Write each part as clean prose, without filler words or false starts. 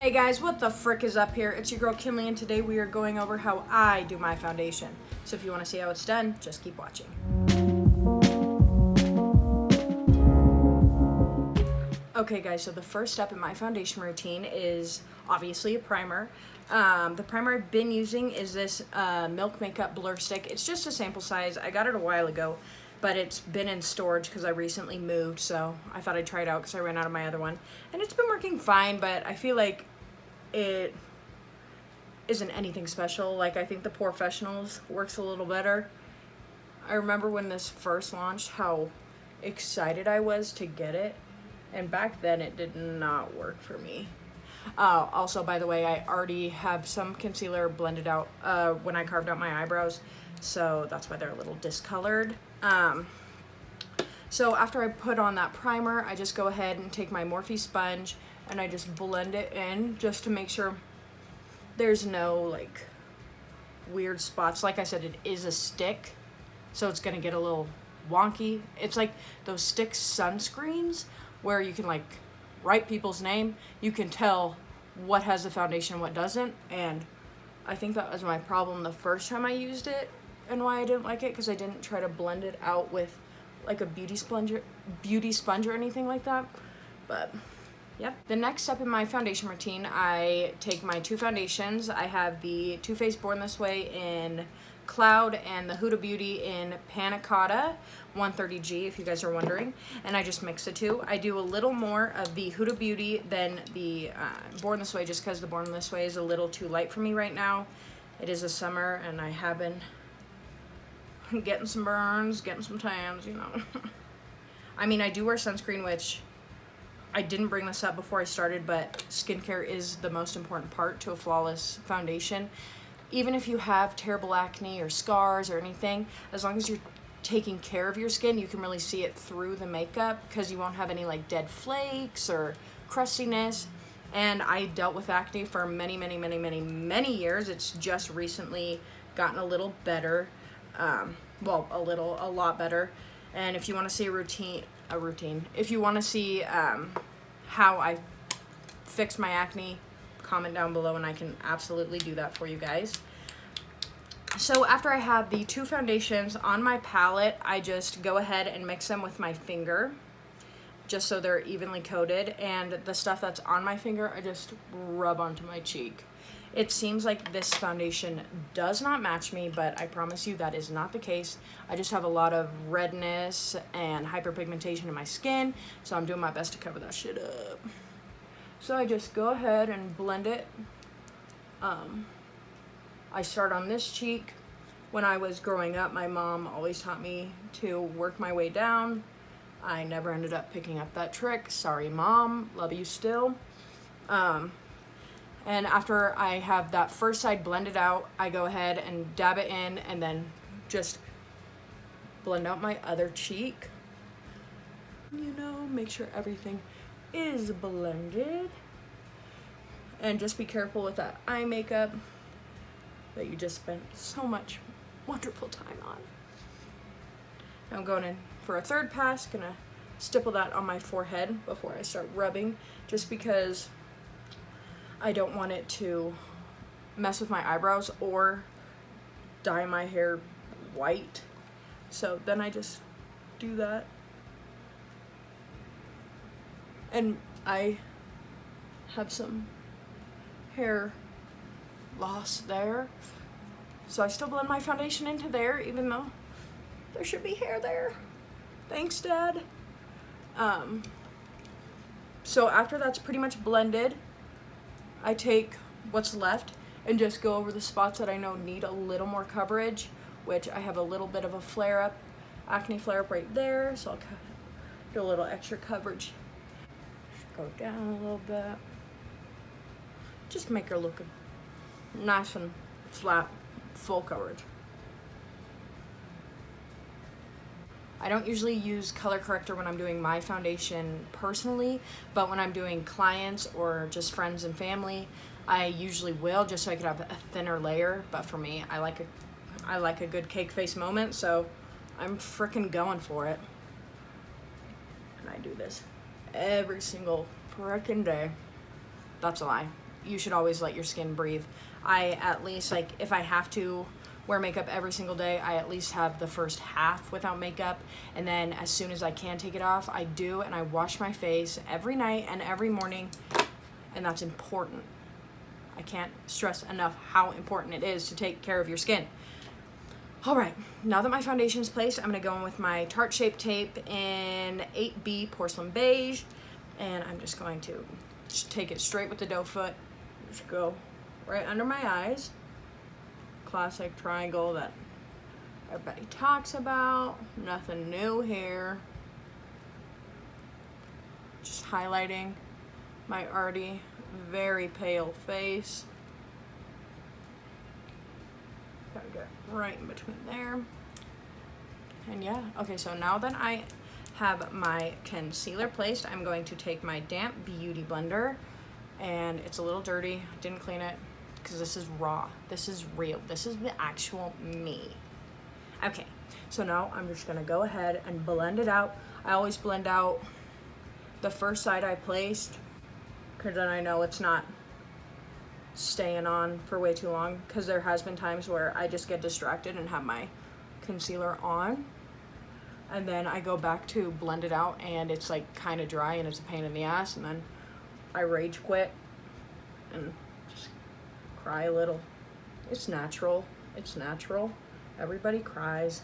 Hey guys, what the frick is up here? It's your girl Kimley, and today we are going over how I do my foundation. So if you want to see how it's done, just keep watching. Okay guys, so the first step in my foundation routine is obviously a primer. The primer I've been using is this Milk Makeup Blur Stick. It's just a sample size. I got it a while ago, but it's been in storage because I recently moved, so I thought I'd try it out because I ran out of my other one. And it's been working fine, but I feel like it isn't anything special. Like, I think the Professionals works a little better. I remember when this first launched how excited I was to get it, and back then it did not work for me. Also, by the way, I already have some concealer blended out when I carved out my eyebrows, so that's why they're a little discolored. So after I put on that primer, I just go ahead and take my Morphe sponge and I just blend it in just to make sure there's no like weird spots. Like I said, it is a stick, so it's gonna get a little wonky. It's like those stick sunscreens where you can like write people's name. You can tell what has the foundation and what doesn't, and I think that was my problem the first time I used it and why I didn't like it, because I didn't try to blend it out with like a beauty sponge or anything like that. But yep. The next step in my foundation routine, I take my two foundations. I have the Too Faced Born This Way in Cloud and the Huda Beauty in Panna Cotta 130G, if you guys are wondering, and I just mix the two. I do a little more of the Huda Beauty than the Born This Way, just because the Born This Way is a little too light for me right now. It is a summer and I have been getting some burns, getting some tans, you know. I mean, I do wear sunscreen, which I didn't bring this up before I started, but skincare is the most important part to a flawless foundation. Even if you have terrible acne or scars or anything, as long as you're taking care of your skin, you can really see it through the makeup because you won't have any like dead flakes or crustiness. And I dealt with acne for many years. It's just recently gotten a little better. Well, a lot better. And if you want to see a routine, if you want to see how I fix my acne, comment down below and I can absolutely do that for you guys. So after I have the two foundations on my palette, I just go ahead and mix them with my finger just so they're evenly coated, and the stuff that's on my finger I just rub onto my cheek. It seems like this foundation does not match me, but I promise you that is not the case. I just have a lot of redness and hyperpigmentation in my skin, so I'm doing my best to cover that shit up. So I just go ahead and blend it. I start on this cheek. When I was growing up, my mom always taught me to work my way down. I never ended up picking up that trick. Sorry, Mom. Love you still. And after I have that first side blended out, I go ahead and dab it in and then just blend out my other cheek. You know, make sure everything is blended. And just be careful with that eye makeup that you just spent so much wonderful time on. Now I'm going in for a third pass, gonna stipple that on my forehead before I start rubbing, just because I don't want it to mess with my eyebrows or dye my hair white. So then I just do that. And I have some hair loss there, so I still blend my foundation into there even though there should be hair there. Thanks, Dad. So after that's pretty much blended, I take what's left and just go over the spots that I know need a little more coverage, which I have a little bit of a flare-up, acne flare-up right there, so I'll do a little extra coverage. Just go down a little bit. Just make her look nice and flat, full coverage. I don't usually use color corrector when I'm doing my foundation personally, but when I'm doing clients or just friends and family, I usually will, just so I could have a thinner layer. But for me, I like a good cake face moment, so I'm freaking going for it. And I do this every single freaking day. That's a lie. you should always let your skin breathe. I at least, like, if I have to wear makeup every single day, I at least have the first half without makeup, and then as soon as I can take it off, I do, and I wash my face every night and every morning, and that's important. I can't stress enough how important it is to take care of your skin. All right, now that my foundation is placed, I'm gonna go in with my Tarte Shape Tape in 8B Porcelain Beige, and I'm just going to just take it straight with the doe foot, just go right under my eyes. Classic triangle that everybody talks about, nothing new here. Just highlighting my already very pale face. Gotta get right in between there. And yeah, okay, so now that I have my concealer placed, I'm going to take my damp beauty blender, and it's a little dirty, didn't clean it, because this is raw, this is real, this is the actual me. Okay, so now I'm just gonna go ahead and blend it out. I always blend out the first side I placed, because then I know it's not staying on for way too long, because there has been times where I just get distracted and have my concealer on, and then I go back to blend it out and it's like kind of dry and it's a pain in the ass, and then I rage quit and just cry a little. It's natural. It's natural. Everybody cries.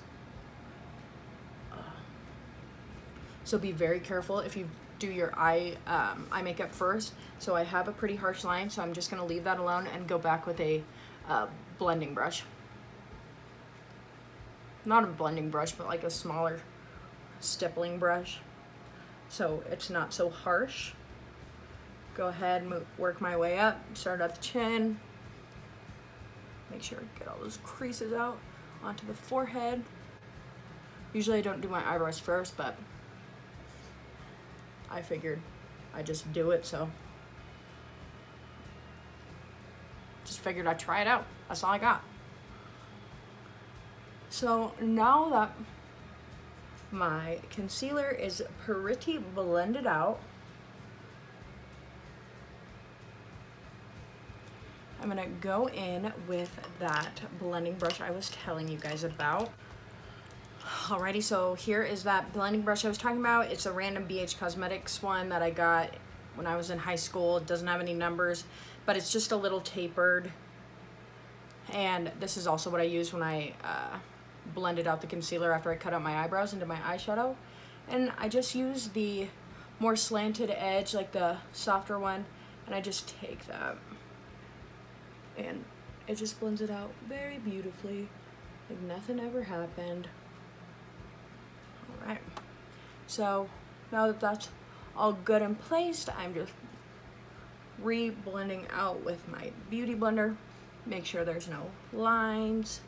So be very careful if you do your eye makeup first. So I have a pretty harsh line, so I'm just gonna leave that alone and go back with a blending brush. Not a blending brush, but like a smaller stippling brush, so it's not so harsh. Go ahead and work my way up, start at the chin. Make sure I get all those creases out onto the forehead. Usually I don't do my eyebrows first, but I figured I'd just do it, so just figured I'd try it out. That's all I got. So now that my concealer is pretty blended out, I'm gonna go in with that blending brush I was telling you guys about. Alrighty, so here is that blending brush I was talking about. It's a random BH Cosmetics one that I got when I was in high school. It doesn't have any numbers, but it's just a little tapered. And this is also what I use when I blended out the concealer after I cut out my eyebrows into my eyeshadow. And I just use the more slanted edge, like the softer one, and I just take that and it just blends it out very beautifully, like nothing ever happened. Alright, so now that that's all good and placed, I'm just re-blending out with my beauty blender. Make sure there's no lines,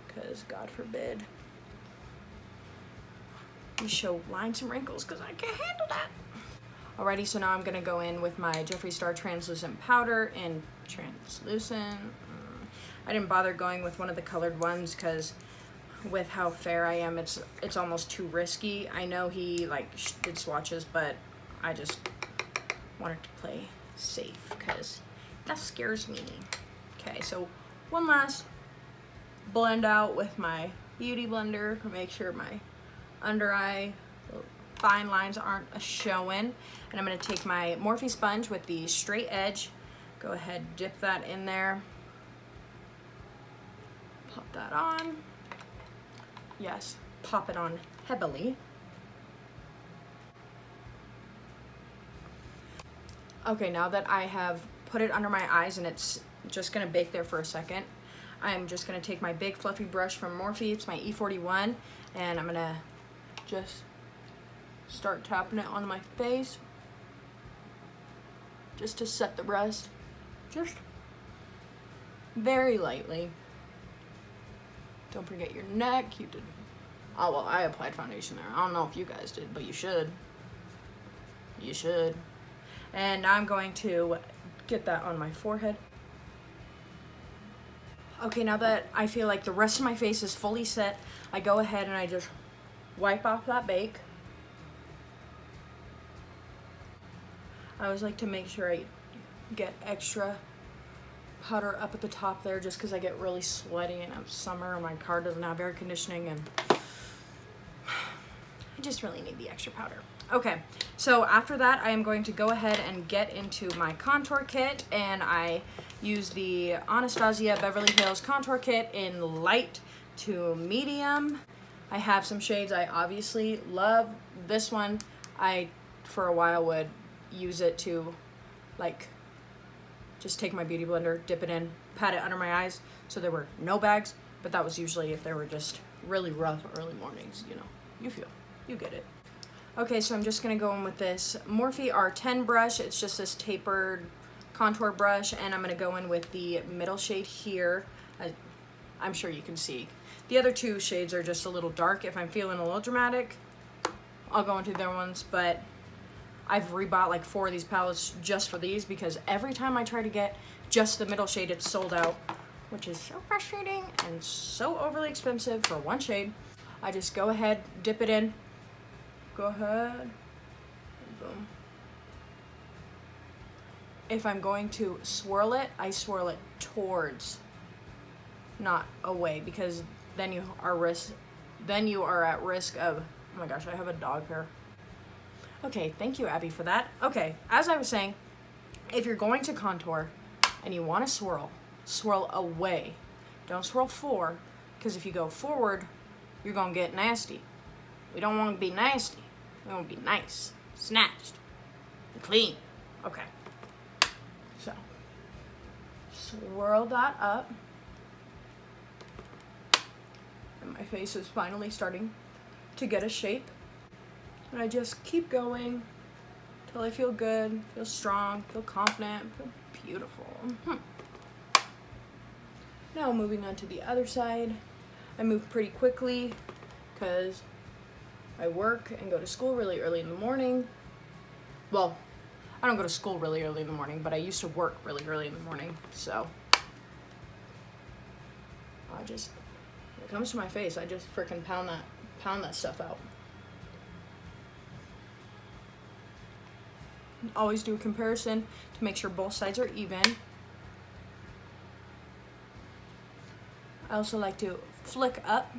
because God forbid you show lines and wrinkles, because I can't handle that. Alrighty, so now I'm gonna go in with my Jeffree Star Translucent Powder in Translucent. I didn't bother going with one of the colored ones because with how fair I am, it's almost too risky. I know he like did swatches, but I just wanted to play safe because that scares me. Okay, so one last blend out with my beauty blender to make sure my under eye fine lines aren't showing. And I'm gonna take my Morphe sponge with the straight edge, go ahead, dip that in there, pop that on. Yes, pop it on heavily. Okay, now that I have put it under my eyes and it's just gonna bake there for a second, I'm just gonna take my big fluffy brush from Morphe, it's my E41, and I'm gonna just start tapping it onto my face just to set the rest, just very lightly. Don't forget your neck. You did. Oh, well, I applied foundation there. I don't know if you guys did, but you should. You should. And now I'm going to get that on my forehead. Okay, now that I feel like the rest of my face is fully set, I go ahead and I just wipe off that bake. I always like to make sure I get extra powder up at the top there just because I get really sweaty and it's summer and my car doesn't have air conditioning and I just really need the extra powder. Okay, so after that I am going to go ahead and get into my contour kit, and I use the Anastasia Beverly Hills contour kit in light to medium. I have some shades I obviously love. This one, I for a while would use it to like just take my beauty blender, dip it in, pat it under my eyes so there were no bags, but that was usually if they were just really rough early mornings, you know, you get it. Okay, so I'm just gonna go in with this Morphe R10 brush. It's just this tapered contour brush, and I'm gonna go in with the middle shade here. I'm sure you can see. The other two shades are just a little dark. If I'm feeling a little dramatic, I'll go into their ones, but I've rebought like 4 of these palettes just for these because every time I try to get just the middle shade, it's sold out, which is so frustrating and so overly expensive for one shade. I just go ahead, dip it in, go ahead, boom. If I'm going to swirl it, I swirl it towards, not away, because then you are at risk of, oh my gosh, I have a dog here. Okay, thank you, Abby, for that. Okay, as I was saying, if you're going to contour and you want to swirl away. Don't swirl forward, because if you go forward, you're going to get nasty. We don't want to be nasty. We want to be nice, snatched, and clean. Okay. So, swirl that up. And my face is finally starting to get a shape. And I just keep going till I feel good, feel strong, feel confident, feel beautiful. Now moving on to the other side. I move pretty quickly because I work and go to school really early in the morning. Well, I don't go to school really early in the morning, but I used to work really early in the morning, so I just, when it comes to my face, I just freaking pound that stuff out. Always do a comparison to make sure both sides are even. I also like to flick up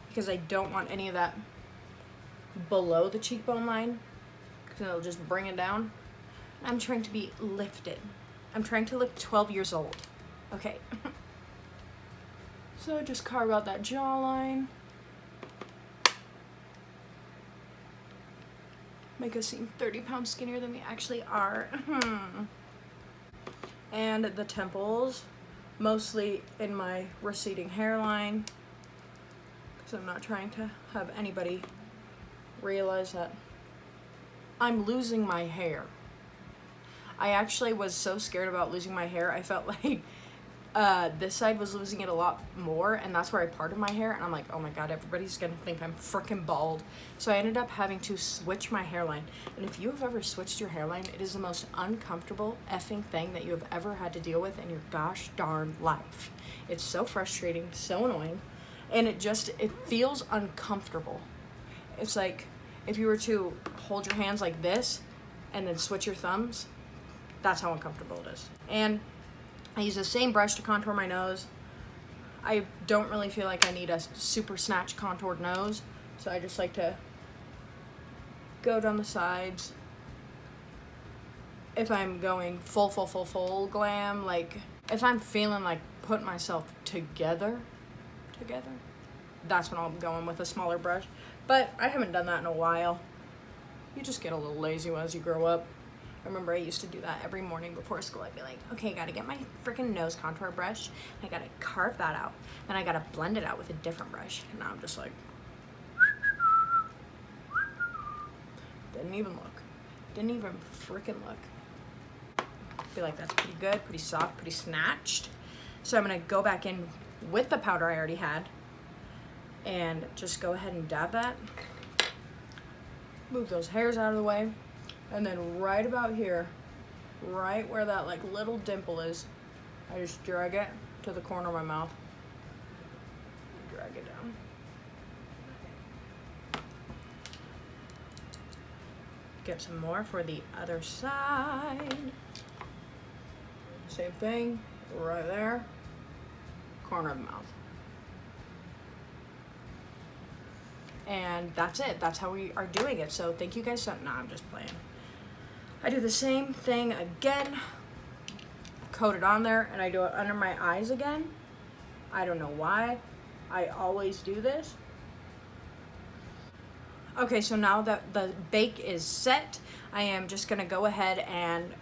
because I don't want any of that below the cheekbone line because it'll just bring it down. I'm trying to be lifted. I'm trying to look 12 years old. Okay. So just carve out that jawline. Make us seem 30 pounds skinnier than we actually are. And the temples, mostly in my receding hairline, because I'm not trying to have anybody realize that I'm losing my hair. I actually was so scared about losing my hair. I felt like this side was losing it a lot more, and that's where I parted my hair, and I'm like, oh my god, everybody's gonna think I'm freaking bald. So I ended up having to switch my hairline, and if you have ever switched your hairline, it is the most uncomfortable effing thing that you have ever had to deal with in your gosh darn life. It's so frustrating, so annoying, and it feels uncomfortable. It's like if you were to hold your hands like this and then switch your thumbs, that's how uncomfortable it is. And I use the same brush to contour my nose. I don't really feel like I need a super snatch contoured nose, so I just like to go down the sides. If I'm going full glam, like if I'm feeling like putting myself together, that's when I'll go in with a smaller brush. But I haven't done that in a while. You just get a little lazy as you grow up. I remember I used to do that every morning before school. I'd be like, okay, gotta get my freaking nose contour brush. I gotta carve that out. Then I gotta blend it out with a different brush. And now I'm just like, didn't even look. Didn't even freaking look. I feel like that's pretty good, pretty soft, pretty snatched. So I'm gonna go back in with the powder I already had and just go ahead and dab that. Move those hairs out of the way. And then right about here, right where that like little dimple is, I just drag it to the corner of my mouth. Drag it down. Get some more for the other side. Same thing, right there, corner of the mouth. And that's it. That's how we are doing it. So thank you guys so, nah, I'm just playing. I do the same thing again, coat it on there, and I do it under my eyes again. I don't know why. I always do this. Okay, so now that the bake is set, I am just gonna go ahead and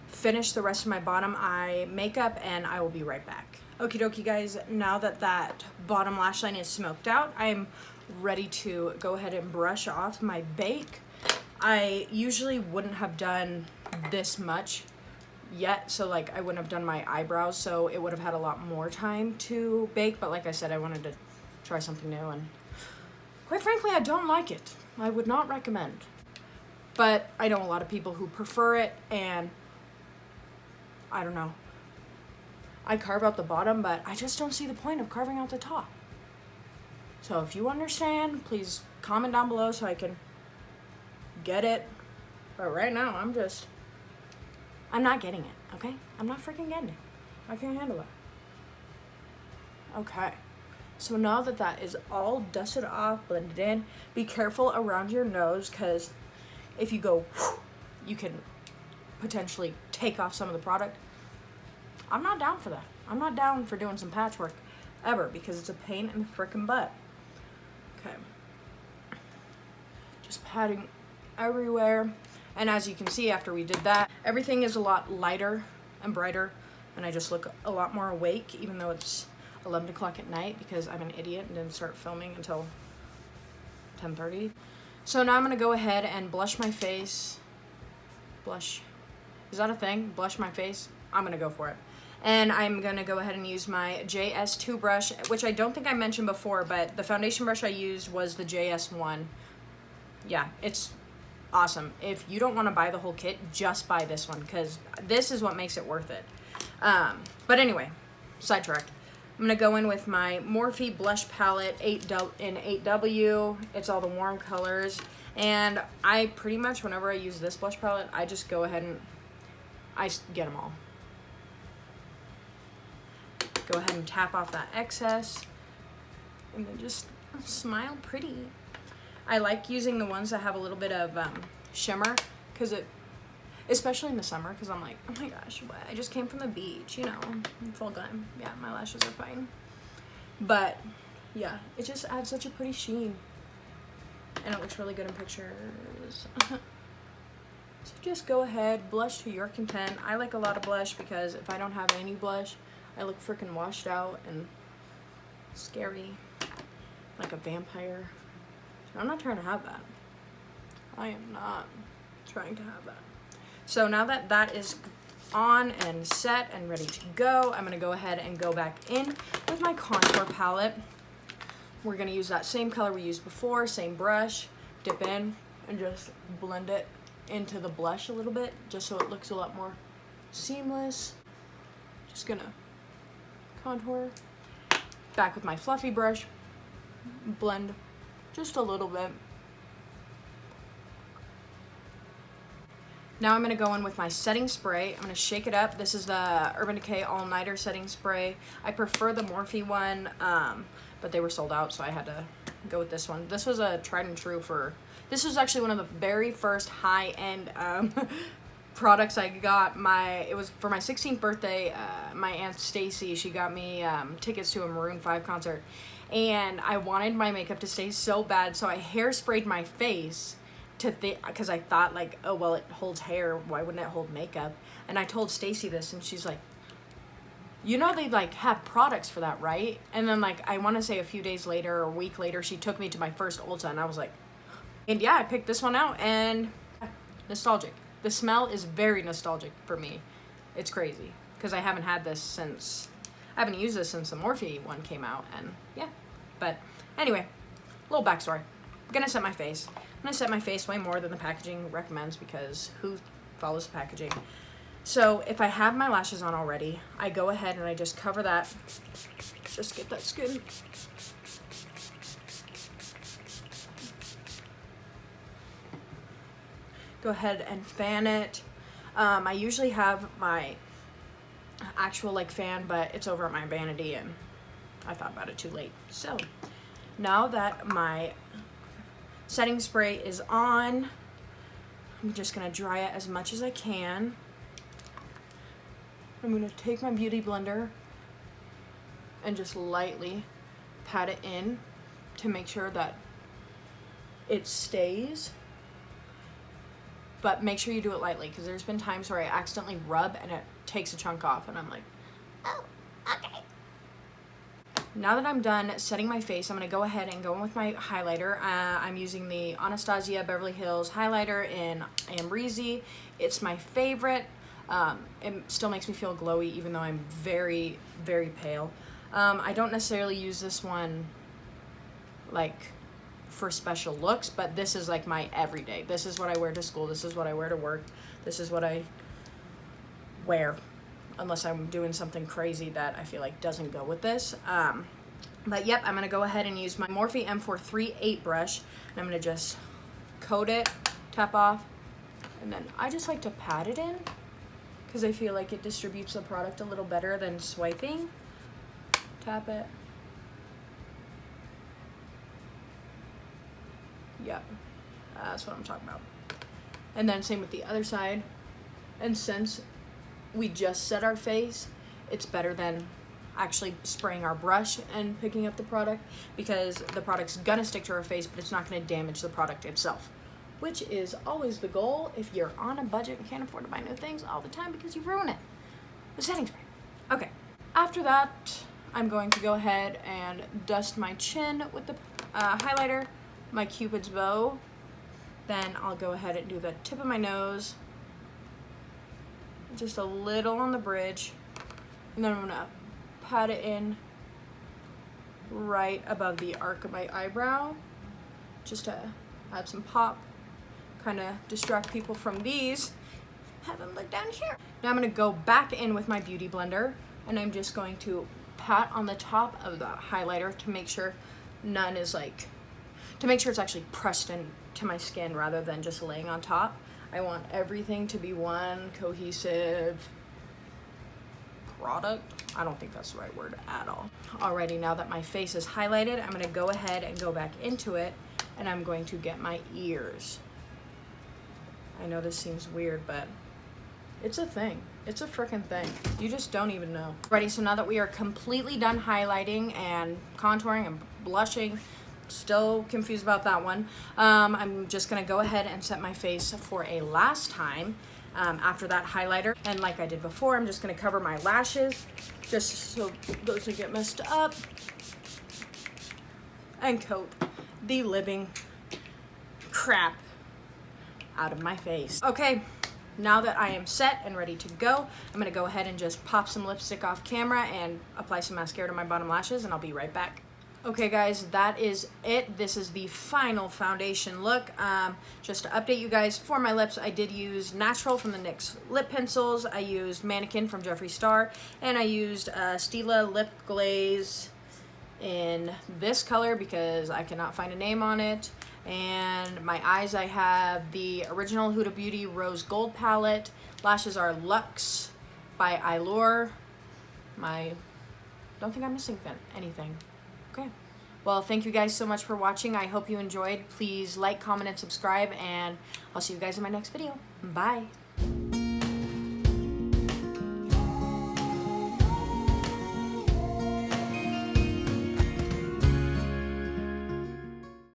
finish the rest of my bottom eye makeup, and I will be right back. Okie dokie guys, now that that bottom lash line is smoked out, I'm ready to go ahead and brush off my bake. I usually wouldn't have done this much yet, so like I wouldn't have done my eyebrows, so it would have had a lot more time to bake, but like I said, I wanted to try something new, and quite frankly, I don't like it. I would not recommend. But I know a lot of people who prefer it, and I don't know. I carve out the bottom, but I just don't see the point of carving out the top. So if you understand, please comment down below so I can get it. But right now, I'm not getting it, okay? I'm not freaking getting it. I can't handle it. Okay. So now that that is all dusted off, blended in, be careful around your nose, because if you go, you can potentially take off some of the product. I'm not down for that. I'm not down for doing some patchwork ever, because it's a pain in the frickin' butt. Okay. Just patting everywhere. And as you can see, after we did that, everything is a lot lighter and brighter, and I just look a lot more awake, even though it's 11 o'clock at night, because I'm an idiot and didn't start filming until 10:30. So now I'm gonna go ahead and blush my face. Blush, is that a thing? Blush my face? I'm gonna go for it. And I'm gonna go ahead and use my JS2 brush, which I don't think I mentioned before, but the foundation brush I used was the JS1. Yeah, it's awesome. If you don't wanna buy the whole kit, just buy this one, because this is what makes it worth it. But anyway, sidetracked. I'm gonna go in with my Morphe blush palette in 8W. It's all the warm colors. And I pretty much, whenever I use this blush palette, I just go ahead and I get them all. Go ahead and tap off that excess. And then just smile pretty. I like using the ones that have a little bit of shimmer, because it, especially in the summer, because I'm like, oh my gosh, what? I just came from the beach, you know, in full glam. Yeah, my lashes are fine. But yeah, it just adds such a pretty sheen. And it looks really good in pictures. So just go ahead, blush to your content. I like a lot of blush, because if I don't have any blush, I look freaking washed out and scary, like a vampire. So I'm not trying to have that. I am not trying to have that. So now that that is on and set and ready to go, I'm gonna go ahead and go back in with my contour palette. We're gonna use that same color we used before, same brush, dip in and just blend it into the blush a little bit, just so it looks a lot more seamless. Just gonna contour. Back with my fluffy brush, blend just a little bit. Now I'm going to go in with my setting spray. I'm going to shake it up. This is the Urban Decay All Nighter setting spray. I prefer the Morphe one, but they were sold out, so I had to go with this one. This was a tried and true this was actually one of the very first high-end products I got. It was for my 16th birthday. My Aunt Stacy, she got me tickets to a Maroon 5 concert, and I wanted my makeup to stay so bad, so I hairsprayed my face because I thought, like, oh well, it holds hair, why wouldn't it hold makeup? And I told Stacy this, and she's like, you know, they like have products for that, right? And then, like, I want to say a few days later or a week later, she took me to my first Ulta, and I was like, and yeah, I picked this one out, and nostalgic. The smell is very nostalgic for me. It's crazy, because I haven't had this since, I haven't used this since the Morphe one came out, and yeah. But anyway, little backstory. I'm gonna set my face. I'm gonna set my face way more than the packaging recommends, because who follows the packaging? So if I have my lashes on already, I go ahead and I just cover that. Just get that skin. Go ahead and fan it. I usually have my actual like fan, but it's over at my vanity and I thought about it too late. So now that my setting spray is on, I'm just gonna dry it as much as I can. I'm gonna take my beauty blender and just lightly pat it in to make sure that it stays. But make sure you do it lightly, because there's been times where I accidentally rub and it takes a chunk off and I'm like, oh, okay. Now that I'm done setting my face, I'm going to go ahead and go in with my highlighter. I'm using the Anastasia Beverly Hills highlighter in Ambreezy. It's my favorite. It still makes me feel glowy even though I'm very, very pale. I don't necessarily use this one like for special looks, but this is like my everyday. This is what I wear to school. This is what I wear to work. This is what I wear, unless I'm doing something crazy that I feel like doesn't go with this. But yep, I'm gonna go ahead and use my Morphe M438 brush, and I'm gonna just coat it, tap off, and then I just like to pat it in because I feel like it distributes the product a little better than swiping. Tap it. Yep, that's what I'm talking about. And then same with the other side. And since we just set our face, it's better than actually spraying our brush and picking up the product, because the product's gonna stick to our face, but it's not gonna damage the product itself, which is always the goal if you're on a budget and can't afford to buy new things all the time because you ruin it. The setting spray. Okay, after that, I'm going to go ahead and dust my chin with the highlighter, my Cupid's bow. Then I'll go ahead and do the tip of my nose, just a little on the bridge, and then I'm gonna pat it in right above the arc of my eyebrow, just to add some pop, kind of distract people from these. Have them look down here. Now I'm gonna go back in with my beauty blender, and I'm just going to pat on the top of the highlighter to make sure none is like, to make sure it's actually pressed into my skin rather than just laying on top. I want everything to be one cohesive product. I don't think that's the right word at all. Alrighty, now that my face is highlighted, I'm gonna go ahead and go back into it, and I'm going to get my ears. I know this seems weird, but it's a thing. It's a freaking thing. You just don't even know. Ready, so now that we are completely done highlighting and contouring and blushing, still confused about that one, I'm just gonna go ahead and set my face for a last time after that highlighter. And like I did before, I'm just gonna cover my lashes just so those don't get messed up, and coat the living crap out of my face. Okay, now that I am set and ready to go, I'm gonna go ahead and just pop some lipstick off camera and apply some mascara to my bottom lashes, and I'll be right back. Okay guys, that is it. This is the final foundation look. Just to update you guys, for my lips, I did use Natural from the NYX lip pencils. I used Mannequin from Jeffree Star, and I used Stila lip glaze in this color because I cannot find a name on it. And my eyes, I have the original Huda Beauty Rose Gold palette. Lashes are Luxe by Allure. Don't think I'm missing anything. Okay. Well, thank you guys so much for watching. I hope you enjoyed. Please like, comment, and subscribe, and I'll see you guys in my next video. Bye.